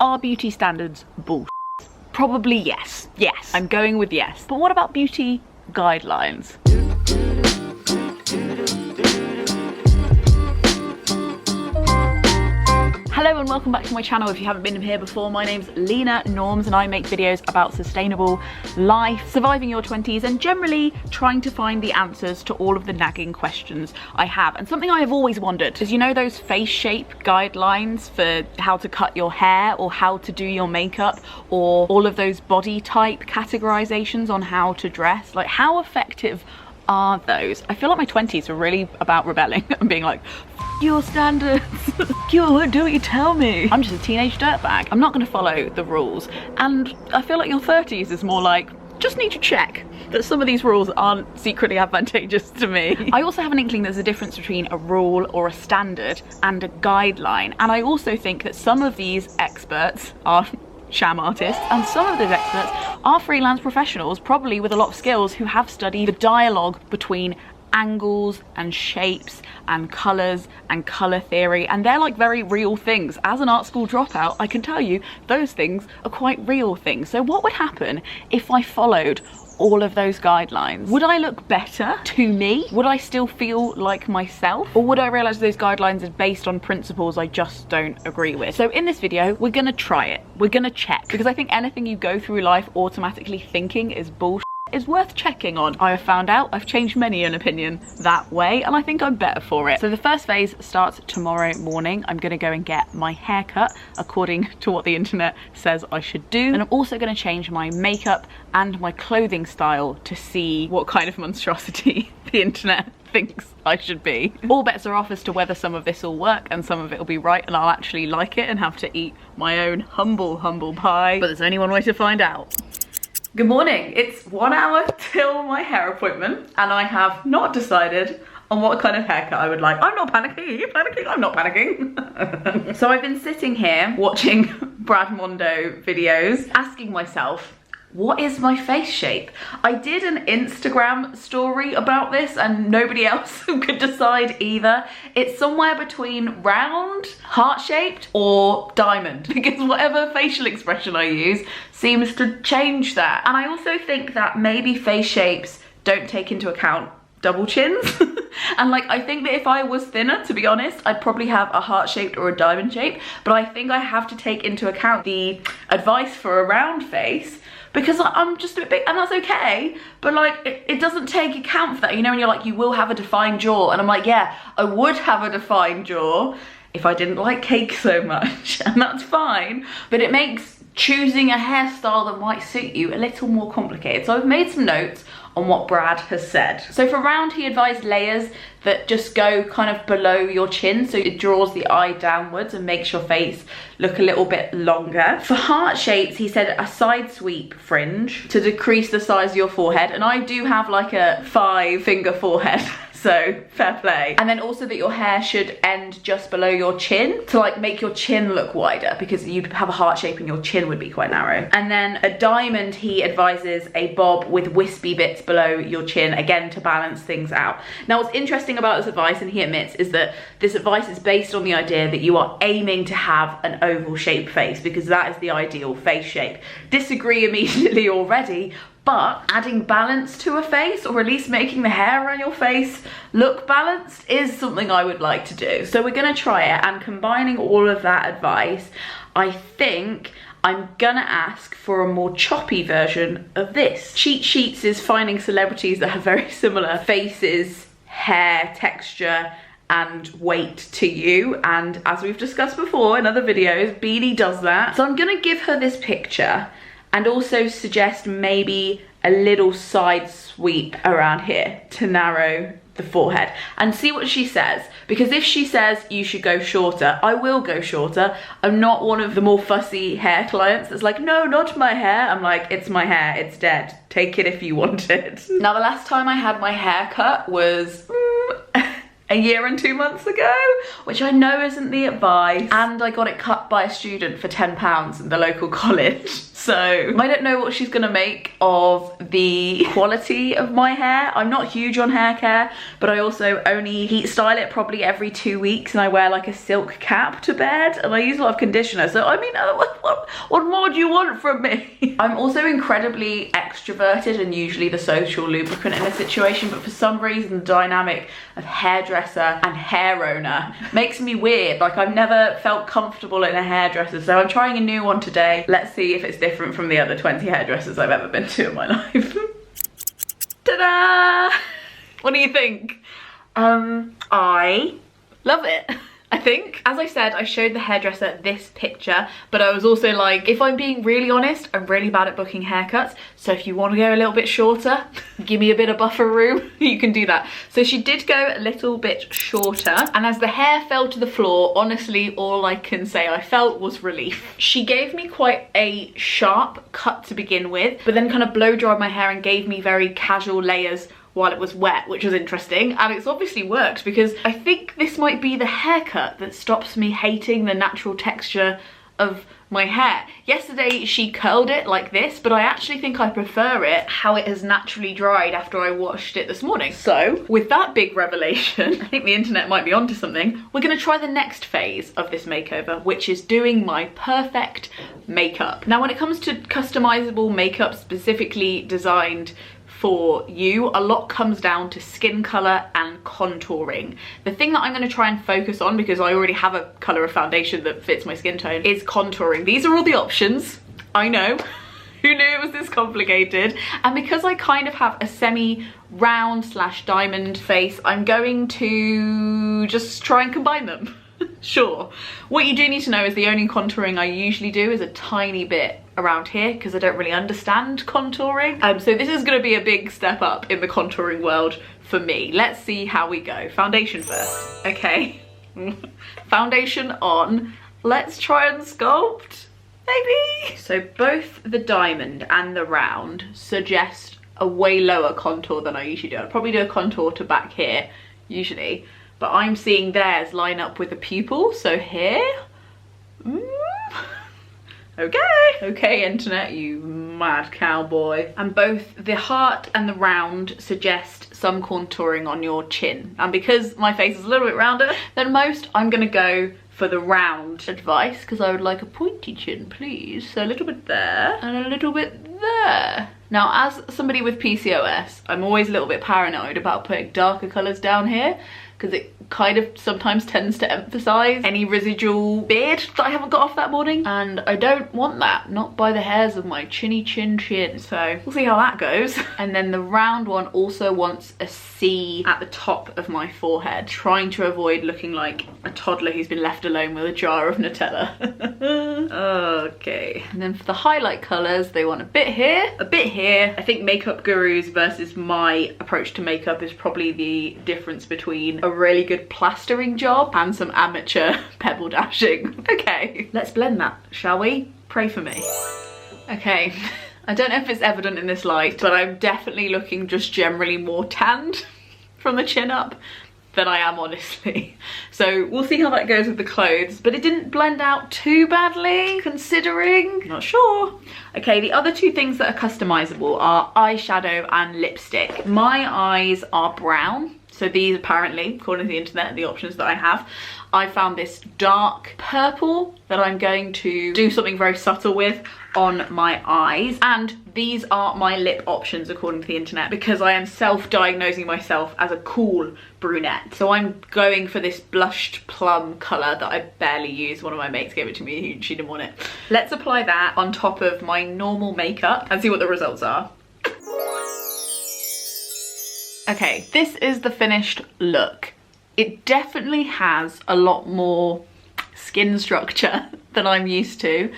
Are beauty standards bullshit? Probably yes. Yes, I'm going with yes. But what about beauty guidelines? Hello and welcome back to my channel. If you haven't been here before, my name's Lena Norms and I make videos about sustainable life, surviving your 20s and generally trying to find the answers to all of the nagging questions I have. And something I have always wondered is, you know, those face shape guidelines for how to cut your hair or how to do your makeup, or all of those body type categorizations on how to dress. Like, how effective are those? I feel like my 20s were really about rebelling and being like, your standards, you won't do what you tell me. I'm just a teenage dirtbag. I'm not going to follow the rules. And I feel like your 30s is more like, just need to check that some of these rules aren't secretly advantageous to me. I also have an inkling there's a difference between a rule or a standard and a guideline. And I also think that some of these experts are sham artists, and some of those experts are freelance professionals, probably with a lot of skills, who have studied the dialogue between angles and shapes and colours and colour theory, and they're like very real things. As an art school dropout, I can tell you those things are quite real things. So what would happen if I followed all of those guidelines? Would I look better to me? Would I still feel like myself? Or would I realise those guidelines are based on principles I just don't agree with? So in this video, we're gonna try it. We're gonna check, because I think anything you go through life automatically thinking is bullshit is worth checking on. I have found out I've changed many an opinion that way, and I think I'm better for it. So the first phase starts tomorrow morning. I'm gonna go and get my hair cut according to what the internet says I should do. And I'm also gonna change my makeup and my clothing style to see what kind of monstrosity the internet thinks I should be. All bets are off as to whether some of this will work and some of it will be right and I'll actually like it and have to eat my own humble pie. But there's only one way to find out. Good morning. It's 1 hour till my hair appointment and I have not decided on what kind of haircut I would like. I'm not panicking. Are you panicking? I'm not panicking. So I've been sitting here watching Brad Mondo videos, asking myself, what is my face shape? I did an Instagram story about this and nobody else could decide either. It's somewhere between round, heart-shaped, or diamond, because whatever facial expression I use seems to change that. And I also think that maybe face shapes don't take into account double chins. And like, I think that if I was thinner, to be honest, I'd probably have a heart-shaped or a diamond shape, but I think I have to take into account the advice for a round face, because I'm just a bit big, and that's okay, but like, it doesn't take account for that, you know, when you're like, you will have a defined jaw, and I'm like, yeah, I would have a defined jaw if I didn't like cake so much, and that's fine, but it makes choosing a hairstyle that might suit you a little more complicated. So I've made some notes on what Brad has said. So for round, he advised layers that just go kind of below your chin, so it draws the eye downwards and makes your face look a little bit longer. For heart shapes, he said a side sweep fringe to decrease the size of your forehead, and I do have like a 5-finger forehead. So fair play. And then also that your hair should end just below your chin to like make your chin look wider, because you'd have a heart shape and your chin would be quite narrow. And then a diamond, he advises a bob with wispy bits below your chin, again to balance things out. Now what's interesting about this advice, and he admits, is that this advice is based on the idea that you are aiming to have an oval shaped face, because that is the ideal face shape. Disagree immediately already, but adding balance to a face, or at least making the hair around your face look balanced, is something I would like to do. So we're gonna try it, and combining all of that advice, I think I'm gonna ask for a more choppy version of this. Cheat Sheets is finding celebrities that have very similar faces, hair texture, and weight to you, and as we've discussed before in other videos, Beanie does that. So I'm gonna give her this picture and also suggest maybe a little side sweep around here to narrow the forehead, and see what she says, because if she says you should go shorter, I will go shorter. I'm not one of the more fussy hair clients that's like, no, not my hair. I'm like, it's my hair, it's dead, take it if you want it. Now the last time I had my hair cut was a year and 2 months ago, which I know isn't the advice, and I got it cut by a student for £10 in the local college. So I don't know what she's gonna make of the quality of my hair. I'm not huge on hair care, but I also only heat style it probably every 2 weeks, and I wear like a silk cap to bed, and I use a lot of conditioner. So I mean, what more do you want from me? I'm also incredibly extroverted and usually the social lubricant in a situation, but for some reason the dynamic of hairdresser and hair owner makes me weird. Like, I've never felt comfortable in a hairdresser, so I'm trying a new one today. Let's see if it's different from the other 20 hairdressers I've ever been to in my life. Ta-da! What do you think? I love it. I think, as I said, I showed the hairdresser this picture, but I was also like, if I'm being really honest, I'm really bad at booking haircuts, so if you want to go a little bit shorter, give me a bit of buffer room, you can do that. So she did go a little bit shorter, and as the hair fell to the floor, honestly, all I can say I felt was relief. She gave me quite a sharp cut to begin with, but then kind of blow dried my hair and gave me very casual layers while it was wet, which was interesting, and it's obviously worked, because I think this might be the haircut that stops me hating the natural texture of my hair. Yesterday she curled it like this, but I actually think I prefer it how it has naturally dried after I washed it this morning. So with that big revelation, I think the internet might be onto something. We're gonna try the next phase of this makeover, which is doing my perfect makeup. Now, when it comes to customizable makeup specifically designed for you, a lot comes down to skin color and contouring. The thing that I'm going to try and focus on, because I already have a color of foundation that fits my skin tone, is contouring. These are all the options, I know. Who knew it was this complicated? And because I kind of have a semi-round / diamond face, I'm going to just try and combine them. Sure. What you do need to know is the only contouring I usually do is a tiny bit around here, because I don't really understand contouring. So this is going to be a big step up in the contouring world for me. Let's see how we go. Foundation first. Okay. Foundation on. Let's try and sculpt, maybe. So both the diamond and the round suggest a way lower contour than I usually do. I'd probably do a contour to back here usually, but I'm seeing theirs line up with the pupil, so here. Okay, internet, you mad cowboy. And both the heart and the round suggest some contouring on your chin. And because my face is a little bit rounder than most, I'm gonna go for the round advice, because I would like a pointy chin, please. So a little bit there and a little bit there. Now, as somebody with PCOS, I'm always a little bit paranoid about putting darker colors down here, because it kind of sometimes tends to emphasize any residual beard that I haven't got off that morning, and I don't want that, not by the hairs of my chinny chin. So we'll see how that goes. And then the round one also wants a C at the top of my forehead, trying to avoid looking like a toddler who's been left alone with a jar of Nutella. Okay, and then for the highlight colors, they want a bit here, a bit here. I think makeup gurus versus my approach to makeup is probably the difference between a really good plastering job and some amateur pebble dashing. Okay, let's blend that, shall we? Pray for me. Okay, I don't know if it's evident in this light, but I'm definitely looking just generally more tanned from the chin up than I am, honestly. So we'll see how that goes with the clothes, but it didn't blend out too badly, considering. Not sure. Okay, the other two things that are customizable are eyeshadow and lipstick. My eyes are brown, so these apparently, according to the internet, the options that I have. I found this dark purple that I'm going to do something very subtle with on my eyes, and these are my lip options according to the internet, because I am self-diagnosing myself as a cool brunette. So I'm going for this blushed plum colour that I barely use. One of my mates gave it to me, she didn't want it. Let's apply that on top of my normal makeup and see what the results are. Okay, this is the finished look. It definitely has a lot more skin structure than I'm used to.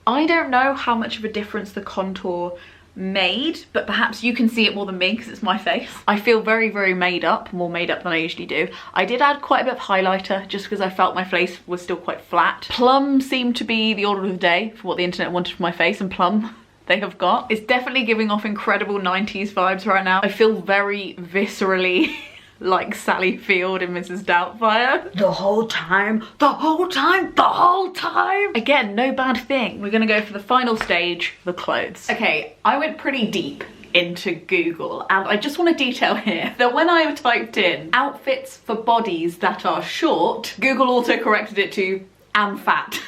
I don't know how much of a difference the contour made, but perhaps you can see it more than me because it's my face. I feel very, very made up, more made up than I usually do. I did add quite a bit of highlighter just because I felt my face was still quite flat. Plum seemed to be the order of the day for what the internet wanted for my face, and plum they have got. It's definitely giving off incredible 90s vibes right now. I feel very viscerally like Sally Field in Mrs. Doubtfire. The whole time, the whole time, the whole time. Again, no bad thing. We're gonna go for the final stage, the clothes. Okay, I went pretty deep into Google, and I just want to detail here that when I typed in outfits for bodies that are short, Google auto corrected it to "and fat."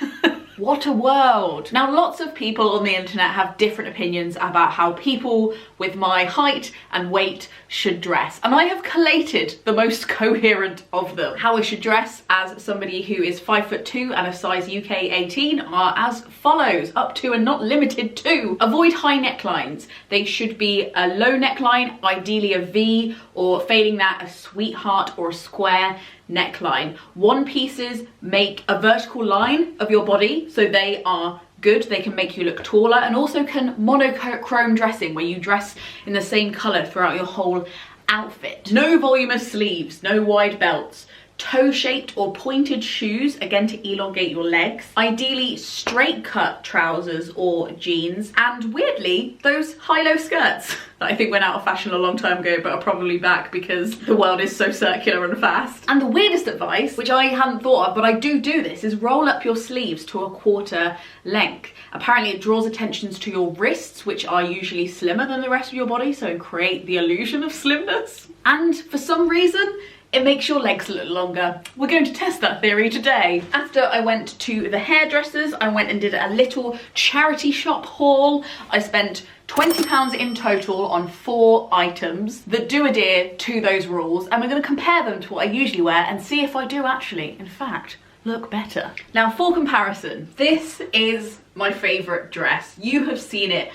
What a world. Now, lots of people on the internet have different opinions about how people with my height and weight should dress, and I have collated the most coherent of them. How I should dress as somebody who is 5'2" and a size UK 18 are as follows, up to and not limited to: avoid high necklines. They should be a low neckline, ideally a V, or failing that, a sweetheart or a square neckline. One pieces make a vertical line of your body, so they are good. They can make you look taller, and also can monochrome dressing, where you dress in the same colour throughout your whole outfit. No voluminous sleeves, no wide belts. Toe-shaped or pointed shoes, again to elongate your legs. Ideally straight cut trousers or jeans, and weirdly those high-low skirts that I think went out of fashion a long time ago but are probably back because the world is so circular and fast. And the weirdest advice, which I hadn't thought of but I do this, is roll up your sleeves to a quarter length. Apparently it draws attention to your wrists, which are usually slimmer than the rest of your body, so create the illusion of slimness. And for some reason it makes your legs look longer. We're going to test that theory today. After I went to the hairdressers, I went and did a little charity shop haul. I spent £20 in total on 4 items that do adhere to those rules, and we're going to compare them to what I usually wear and see if I do actually, in fact, look better. Now, for comparison, this is my favourite dress. You have seen it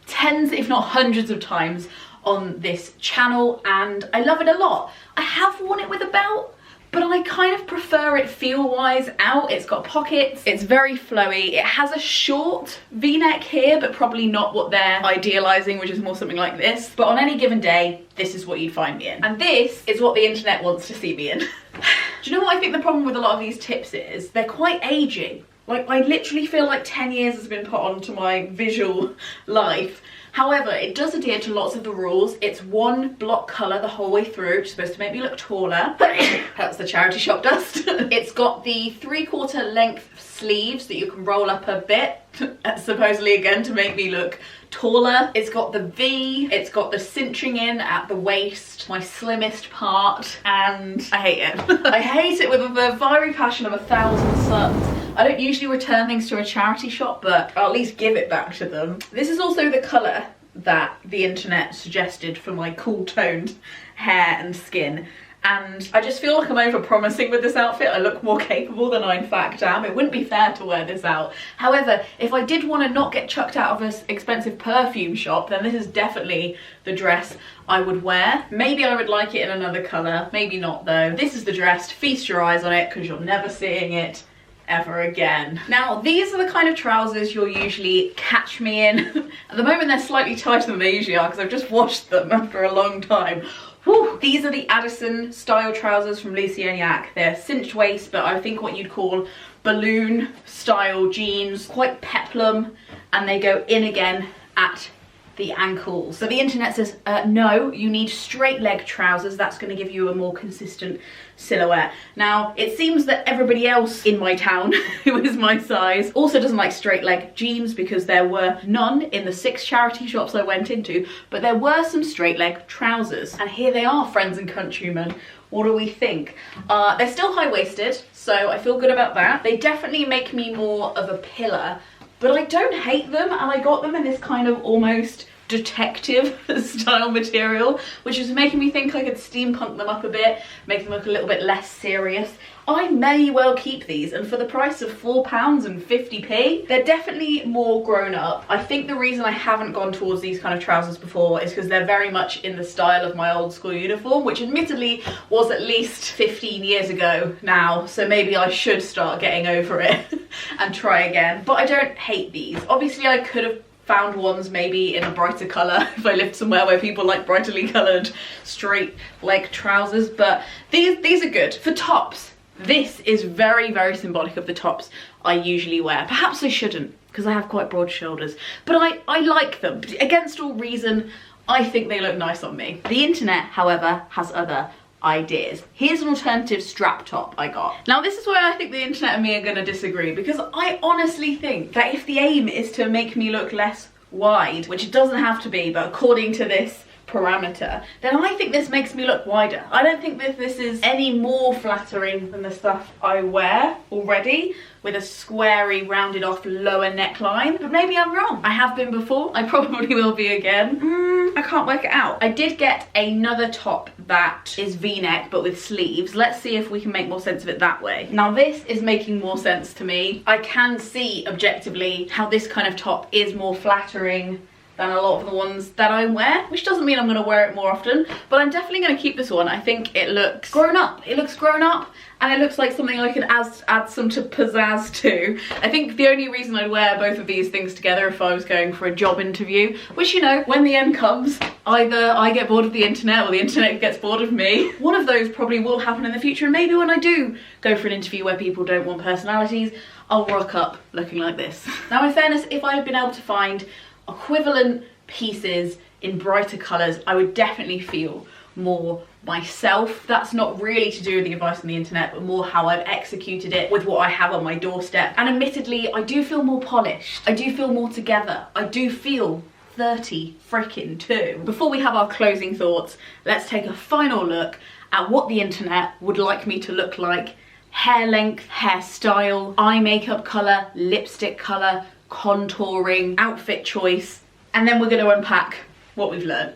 tens, if not hundreds of times on this channel, and I love it a lot. I have worn it with a belt, but I kind of prefer it feel-wise out. It's got pockets, it's very flowy, it has a short V-neck here, but probably not what they're idealising, which is more something like this. But on any given day, this is what you'd find me in. And this is what the internet wants to see me in. Do you know what I think the problem with a lot of these tips is? They're quite aging. Like, I literally feel like 10 years has been put onto my visual life. However, it does adhere to lots of the rules. It's one block colour the whole way through, which is supposed to make me look taller. That's the charity shop dust. It's got the 3/4 length sleeves that you can roll up a bit, supposedly again to make me look taller. It's got the V, it's got the cinching in at the waist, my slimmest part, and I hate it. I hate it with a fiery passion of 1,000 suns. I don't usually return things to a charity shop, but I'll at least give it back to them. This is also the colour that the internet suggested for my cool toned hair and skin. And I just feel like I'm over-promising with this outfit. I look more capable than I in fact am. It wouldn't be fair to wear this out. However, if I did want to not get chucked out of an expensive perfume shop, then this is definitely the dress I would wear. Maybe I would like it in another colour, maybe not though. This is the dress, feast your eyes on it because you're never seeing it ever again. Now, these are the kind of trousers you'll usually catch me in. At the moment they're slightly tighter than they usually are because I've just washed them after a long time. Whew. These are the Addison style trousers from Lucianiac. They're cinched waist, but I think what you'd call balloon style jeans, quite peplum, and they go in again at the ankles. So the internet says, no, you need straight leg trousers. That's going to give you a more consistent silhouette. Now, it seems that everybody else in my town who is my size also doesn't like straight leg jeans, because there were none in the 6 charity shops I went into, but there were some straight leg trousers. And here they are, friends and countrymen. What do we think? They're still high-waisted, so I feel good about that. They definitely make me more of a pillar, but I don't hate them, and I got them in this kind of almost detective style material, which is making me think I could steampunk them up a bit, make them look a little bit less serious. I may well keep these, and for the price of £4.50, they're definitely more grown up. I think the reason I haven't gone towards these kind of trousers before is because they're very much in the style of my old school uniform, which admittedly was at least 15 years ago now, so maybe I should start getting over it and try again. But I don't hate these. Obviously I could have found ones maybe in a brighter colour if I lived somewhere where people like brightly coloured straight leg trousers, but these are good. For tops, this is very, very symbolic of the tops I usually wear. Perhaps I shouldn't, because I have quite broad shoulders, but I like them. Against all reason, I think they look nice on me. The internet, however, has other ideas. Here's an alternative strap top I got. Now this is where I think the internet and me are gonna disagree, because I honestly think that if the aim is to make me look less wide, which it doesn't have to be, but according to this parameter, then I think this makes me look wider. I don't think that this is any more flattering than the stuff I wear already, with a squarey, rounded off lower neckline. But maybe I'm wrong. I have been before, I probably will be again. I can't work it out. I did get another top that is V-neck but with sleeves. Let's see if we can make more sense of it that way. Now this is making more sense to me. I can see objectively how this kind of top is more flattering than a lot of the ones that I wear, which doesn't mean I'm going to wear it more often, but I'm definitely going to keep this one. I think it looks grown up. It looks grown up, and it looks like something I could add some to pizzazz to. I think the only reason I'd wear both of these things together if I was going for a job interview, which, you know, when the end comes, either I get bored of the internet or the internet gets bored of me. One of those probably will happen in the future, and maybe when I do go for an interview where people don't want personalities, I'll rock up looking like this. Now, in fairness, if I had been able to find equivalent pieces in brighter colours, I would definitely feel more myself. That's not really to do with the advice on the internet, but more how I've executed it with what I have on my doorstep. And admittedly, I do feel more polished. I do feel more together. I do feel 30 freaking 2. Before we have our closing thoughts, let's take a final look at what the internet would like me to look like. Hair length, hairstyle, eye makeup colour, lipstick colour, contouring, outfit choice, and then we're going to unpack what we've learned.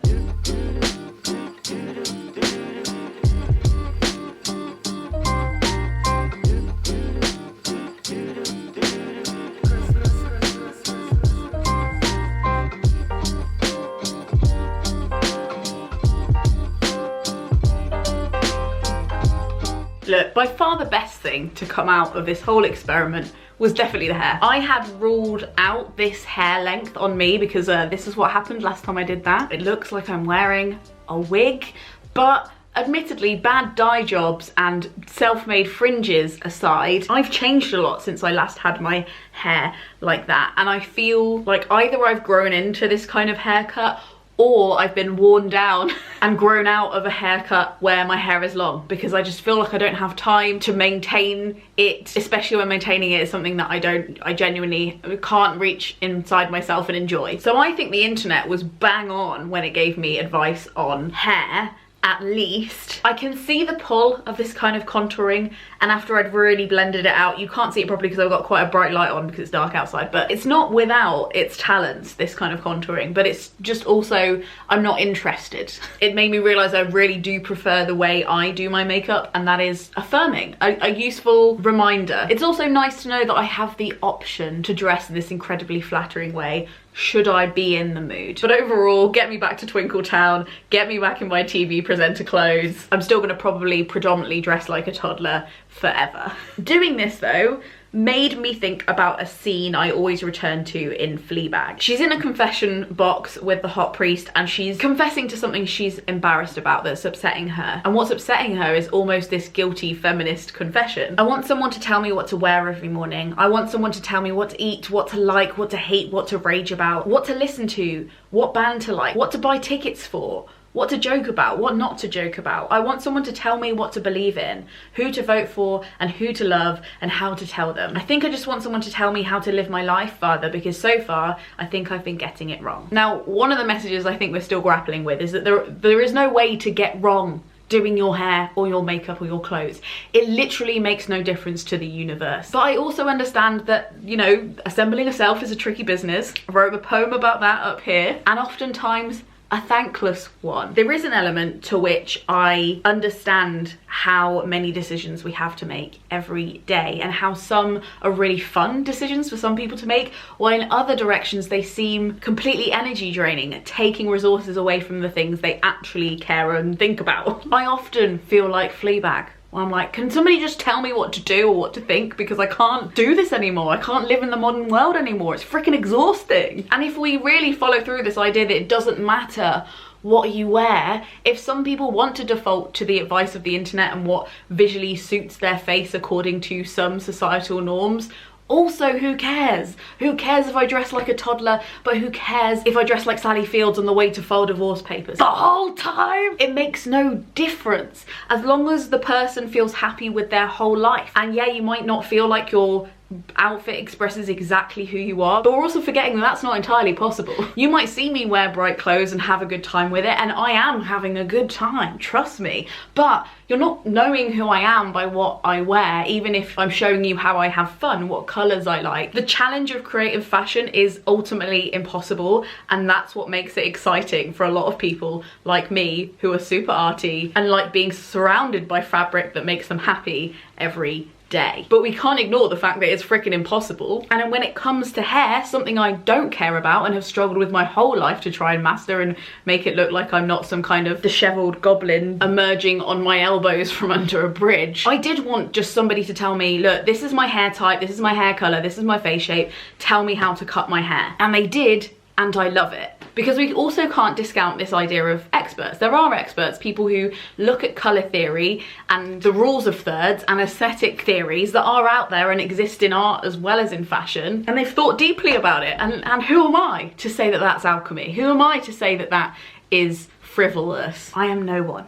Look, by far the best thing to come out of this whole experiment was definitely the hair. I had ruled out this hair length on me because this is what happened last time I did that. It looks like I'm wearing a wig, but admittedly, bad dye jobs and self-made fringes aside, I've changed a lot since I last had my hair like that, and I feel like either I've grown into this kind of haircut or I've been worn down and grown out of a haircut where my hair is long, because I just feel like I don't have time to maintain it, especially when maintaining it is something that I genuinely can't reach inside myself and enjoy. So I think the internet was bang on when it gave me advice on hair. At least I can see the pull of this kind of contouring, and after I'd really blended it out, you can't see it properly because I've got quite a bright light on because it's dark outside, but it's not without its talents, this kind of contouring, but it's just also, I'm not interested. It made me realise I really do prefer the way I do my makeup, and that is affirming, a useful reminder. It's also nice to know that I have the option to dress in this incredibly flattering way should I be in the mood. But overall, get me back to Twinkletown, get me back in my TV presenter clothes. I'm still gonna probably predominantly dress like a toddler forever. Doing this though made me think about a scene I always return to in Fleabag. She's in a confession box with the hot priest and she's confessing to something she's embarrassed about that's upsetting her. And what's upsetting her is almost this guilty feminist confession. I want someone to tell me what to wear every morning. I want someone to tell me what to eat, what to like, what to hate, what to rage about, what to listen to, what band to like, what to buy tickets for, what to joke about, what not to joke about. I want someone to tell me what to believe in, who to vote for and who to love and how to tell them. I think I just want someone to tell me how to live my life further, because so far I think I've been getting it wrong. Now, one of the messages I think we're still grappling with is that there is no way to get wrong doing your hair or your makeup or your clothes. It literally makes no difference to the universe. But I also understand that, you know, assembling a self is a tricky business. I wrote a poem about that up here, and oftentimes a thankless one. There is an element to which I understand how many decisions we have to make every day, and how some are really fun decisions for some people to make, while in other directions they seem completely energy draining, taking resources away from the things they actually care and think about. I often feel like Fleabag. I'm like, can somebody just tell me what to do or what to think, because I can't do this anymore. I can't live in the modern world anymore. It's freaking exhausting. And if we really follow through this idea that it doesn't matter what you wear, if some people want to default to the advice of the internet and what visually suits their face according to some societal norms, Also, who cares? Who cares if I dress like a toddler, but who cares if I dress like Sally Fields on the way to file divorce papers? The whole time? It makes no difference. As long as the person feels happy with their whole life. And yeah, you might not feel like your outfit expresses exactly who you are, but we're also forgetting that that's not entirely possible. You might see me wear bright clothes and have a good time with it, and I am having a good time, trust me, but you're not knowing who I am by what I wear, even if I'm showing you how I have fun, what colours I like. The challenge of creative fashion is ultimately impossible, and that's what makes it exciting for a lot of people like me who are super arty and like being surrounded by fabric that makes them happy every day. But we can't ignore the fact that it's freaking impossible. And then when it comes to hair, something I don't care about and have struggled with my whole life to try and master and make it look like I'm not some kind of disheveled goblin emerging on my elbows from under a bridge. I did want just somebody to tell me, look, this is my hair type, this is my hair color, this is my face shape, tell me how to cut my hair. And they did, and I love it. Because we also can't discount this idea of experts. There are experts, people who look at colour theory and the rules of thirds and aesthetic theories that are out there and exist in art as well as in fashion. And they've thought deeply about it. And who am I to say that that's alchemy? Who am I to say that that is frivolous? I am no one.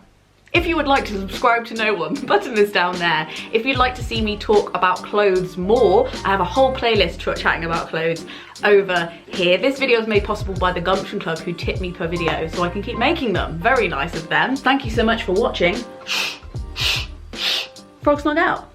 If you would like to subscribe to no one, the button is down there. If you'd like to see me talk about clothes more, I have a whole playlist for chatting about clothes over here. This video is made possible by the Gumption Club, who tip me per video so I can keep making them. Very nice of them. Thank you so much for watching. Frog Snug out.